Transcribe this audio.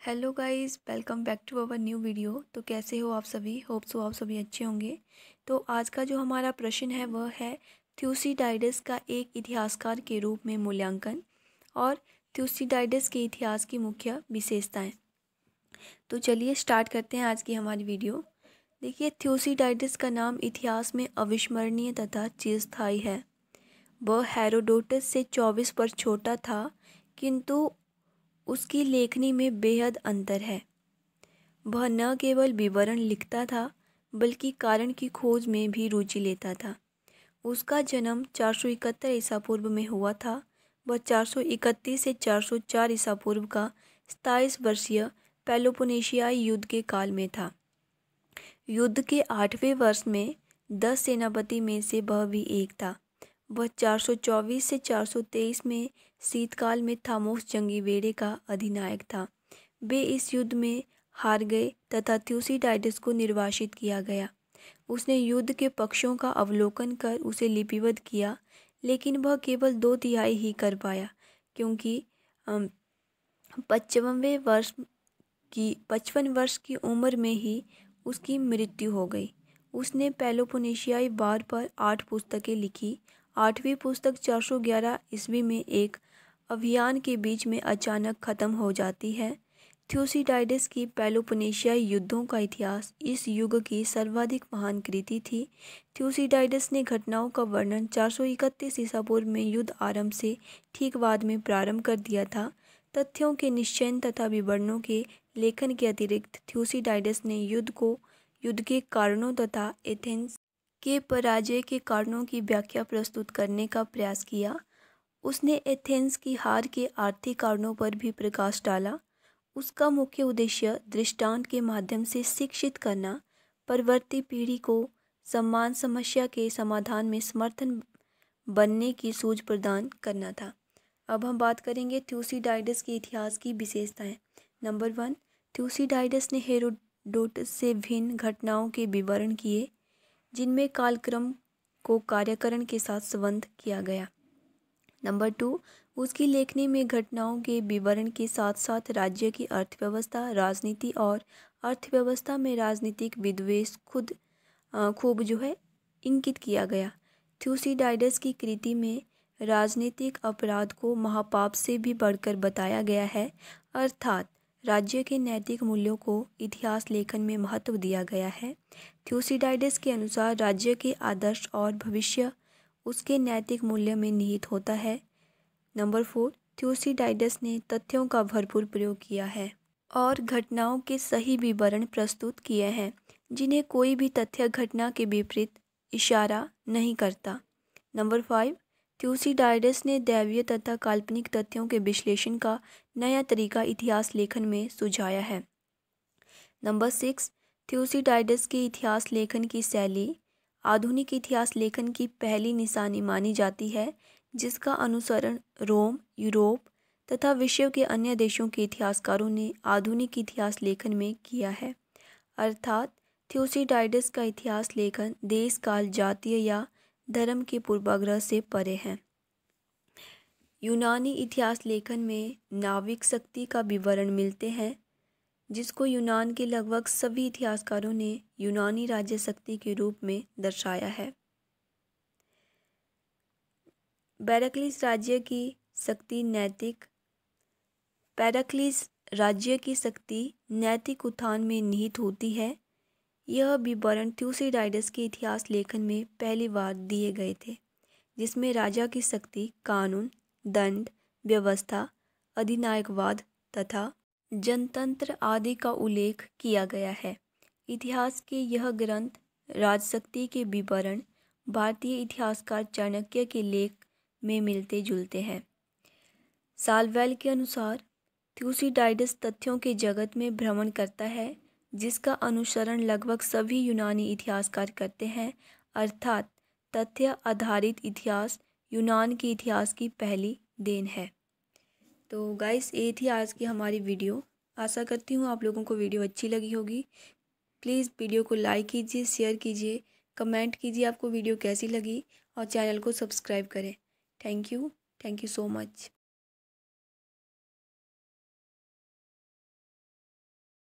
Hello guys, welcome back to our new video. तो कैसे हो आप सभी? होप सो आप सभी अच्छे होंगे। तो आज का जो हमारा प्रश्न है वह है थ्यूसिडाइडस का एक इतिहासकार के रूप में मूल्यांकन और थ्यूसिडाइडस के इतिहास की मुख्य विशेषताएं। तो चलिए स्टार्ट करते हैं आज की हमारी वीडियो। देखिए, थ्यूसिडाइडस का नाम इतिहास में अविस्मरणीय तथा चिरस्थायी है। वह हेरोडोटस से 24 वर्ष छोटा था, किंतु उसकी लेखनी में बेहद अंतर है। वह न केवल विवरण लिखता था बल्कि कारण की खोज में भी रुचि लेता था। उसका जन्म 471 ईसा पूर्व में हुआ था। वह 431 से 404 ईसा पूर्व का 27 वर्षीय पेलोपोनेशियाई युद्ध के काल में था। युद्ध के 8वें वर्ष में 10 सेनापति में से वह भी एक था। वह 424 से 423 में शीतकाल में थामोस जंगी बेड़े का अधिनायक था। वे इस युद्ध में हार गए तथा थ्यूसिडाइडस को निर्वासित किया गया। उसने युद्ध के पक्षों का अवलोकन कर उसे लिपिबद्ध किया, लेकिन वह केवल 2/3 ही कर पाया, क्योंकि 55 वर्ष की उम्र में ही उसकी मृत्यु हो गई। उसने पेलोपोनेशियाई वार पर 8 पुस्तकें लिखी। 8वीं पुस्तक 411 ईस्वी में एक अभियान के बीच में अचानक खत्म हो जाती है। थ्यूसिडाइडस की पेलोपोनेशियाई युद्धों का इतिहास इस युग की सर्वाधिक महान कृति थी। थ्यूसिडाइडस ने घटनाओं का वर्णन 431 ईसा पूर्व में युद्ध आरंभ से ठीक बाद में प्रारंभ कर दिया था। तथ्यों के निश्चयन तथा विवरणों के लेखन के अतिरिक्त थ्यूसिडाइडस ने युद्ध के कारणों तथा एथेंस के पराजय के कारणों की व्याख्या प्रस्तुत करने का प्रयास किया। उसने एथेंस की हार के आर्थिक कारणों पर भी प्रकाश डाला। उसका मुख्य उद्देश्य दृष्टांत के माध्यम से शिक्षित करना, परवर्ती पीढ़ी को सम्मान समस्या के समाधान में समर्थन बनने की सूझ प्रदान करना था। अब हम बात करेंगे थ्यूसिडाइडस के इतिहास की विशेषताएं। नंबर 1, थ्यूसिडाइडस ने हेरोडोटस से भिन्न घटनाओं के विवरण किए, जिनमें कालक्रम को कार्यकरण के साथ संबद्ध किया गया। नंबर 2, उसकी लेखनी में घटनाओं के विवरण के साथ साथ राज्य की अर्थव्यवस्था, राजनीति और अर्थव्यवस्था में राजनीतिक विद्वेष खूब इंगित किया गया। थ्यूसिडाइडस की कृति में राजनीतिक अपराध को महापाप से भी बढ़कर बताया गया है, अर्थात राज्य के नैतिक मूल्यों को इतिहास लेखन में महत्व दिया गया है। थ्यूसिडाइडस के अनुसार राज्य के आदर्श और भविष्य उसके नैतिक मूल्य में निहित होता है। नंबर 4, थ्यूसिडाइडस ने तथ्यों का भरपूर प्रयोग किया है और घटनाओं के सही विवरण प्रस्तुत किए हैं, जिन्हें कोई भी तथ्य घटना के विपरीत इशारा नहीं करता। नंबर 5, थ्यूसिडाइडस ने दैवीय तथा काल्पनिक तथ्यों के विश्लेषण का नया तरीका इतिहास लेखन में सुझाया है। नंबर 6, थ्यूसिडाइडस के इतिहास लेखन की शैली आधुनिक इतिहास लेखन की पहली निशानी मानी जाती है, जिसका अनुसरण रोम, यूरोप तथा विश्व के अन्य देशों के इतिहासकारों ने आधुनिक इतिहास लेखन में किया है। अर्थात थ्यूसिडाइडस का इतिहास लेखन देश, काल, जातीय या धर्म के पूर्वाग्रह से परे है। यूनानी इतिहास लेखन में नाविक शक्ति का विवरण मिलते हैं, जिसको यूनान के लगभग सभी इतिहासकारों ने यूनानी राज्य शक्ति के रूप में दर्शाया है। पेराक्लीस राज्य की शक्ति नैतिक उत्थान में निहित होती है। यह विवरण थ्यूसिडाइडस के इतिहास लेखन में पहली बार दिए गए थे, जिसमें राजा की शक्ति, कानून, दंड, व्यवस्था, अधिनायकवाद तथा जनतंत्र आदि का उल्लेख किया गया है। इतिहास के यह ग्रंथ राजशक्ति के विवरण भारतीय इतिहासकार चाणक्य के लेख में मिलते जुलते हैं। सालवेल के अनुसार थ्यूसिडाइडस तथ्यों के जगत में भ्रमण करता है, जिसका अनुसरण लगभग सभी यूनानी इतिहासकार करते हैं, अर्थात तथ्य आधारित इतिहास यूनान के इतिहास की पहली देन है। तो गाइस, ये थी आज की हमारी वीडियो। आशा करती हूँ आप लोगों को वीडियो अच्छी लगी होगी। प्लीज़ वीडियो को लाइक कीजिए, शेयर कीजिए, कमेंट कीजिए आपको वीडियो कैसी लगी और चैनल को सब्सक्राइब करें। Thank you so much.